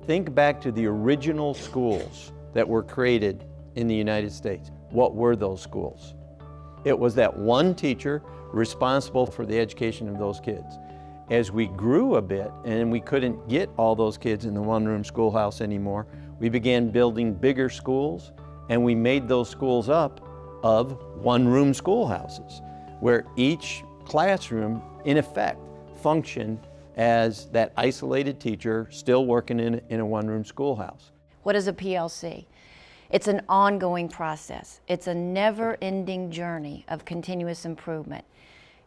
Think back to the original schools that were created in the United States. What were those schools? It was that one teacher responsible for the education of those kids. As we grew a bit and we couldn't get all those kids in the one-room schoolhouse anymore, we began building bigger schools, and we made those schools up of one-room schoolhouses, where each classroom, in effect, functioned as that isolated teacher still working in a one-room schoolhouse. What is a PLC? It's an ongoing process. It's a never-ending journey of continuous improvement.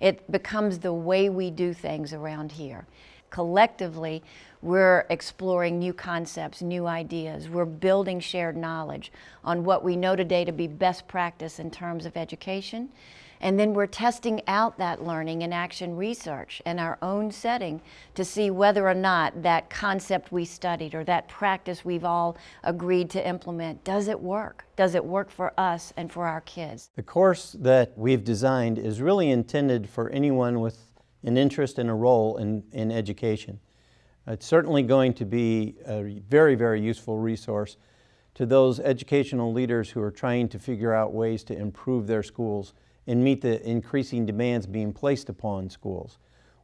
It becomes the way we do things around here. Collectively, we're exploring new concepts, new ideas. We're building shared knowledge on what we know today to be best practice in terms of education. And then we're testing out that learning in action research in our own setting to see whether or not that concept we studied or that practice we've all agreed to implement, does it work? Does it work for us and for our kids? The course that we've designed is really intended for anyone with an interest and a role in education. It's certainly going to be a very, very useful resource to those educational leaders who are trying to figure out ways to improve their schools and meet the increasing demands being placed upon schools.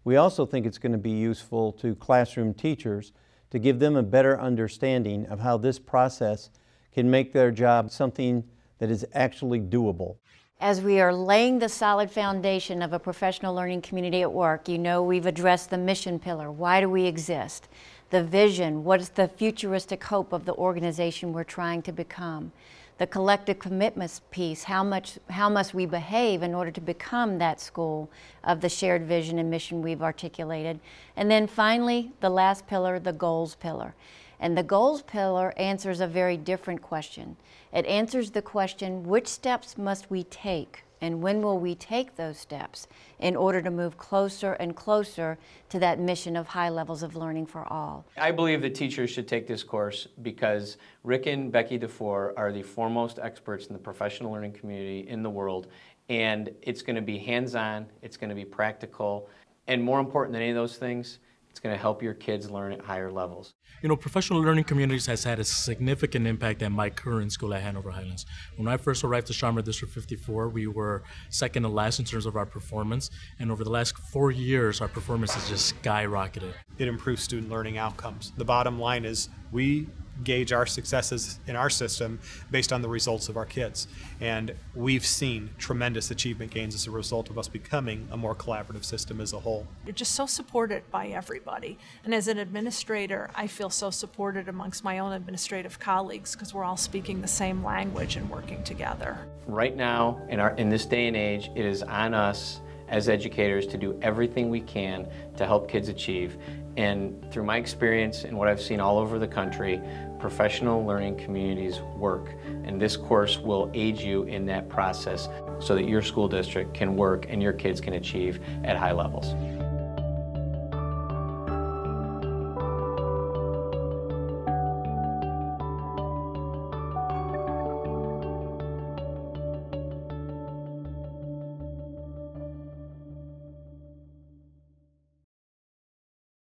We also think it's going to be useful to classroom teachers to give them a better understanding of how this process can make their job something that is actually doable. As we are laying the solid foundation of a professional learning community at work, you know we've addressed the mission pillar. Why do we exist? The vision, what is the futuristic hope of the organization we're trying to become? The collective commitments piece, how must we behave in order to become that school of the shared vision and mission we've articulated. And then finally, the last pillar, the goals pillar. And the goals pillar answers a very different question. It answers the question, which steps must we take and when will we take those steps in order to move closer and closer to that mission of high levels of learning for all? I believe that teachers should take this course because Rick and Becky DeFore are the foremost experts in the professional learning community in the world, and it's going to be hands-on, it's going to be practical, and more important than any of those things, it's going to help your kids learn at higher levels. You know, professional learning communities has had a significant impact at my current school at Hanover Highlands. When I first arrived to Schaumburg District 54, we were second to last in terms of our performance, and over the last 4 years, our performance has just skyrocketed. It improves student learning outcomes. The bottom line is we gauge our successes in our system based on the results of our kids. And we've seen tremendous achievement gains as a result of us becoming a more collaborative system as a whole. You're just so supported by everybody. And as an administrator, I feel so supported amongst my own administrative colleagues because we're all speaking the same language and working together. Right now, in this day and age, it is on us as educators to do everything we can to help kids achieve. And through my experience and what I've seen all over the country, professional learning communities work. And this course will aid you in that process so that your school district can work and your kids can achieve at high levels.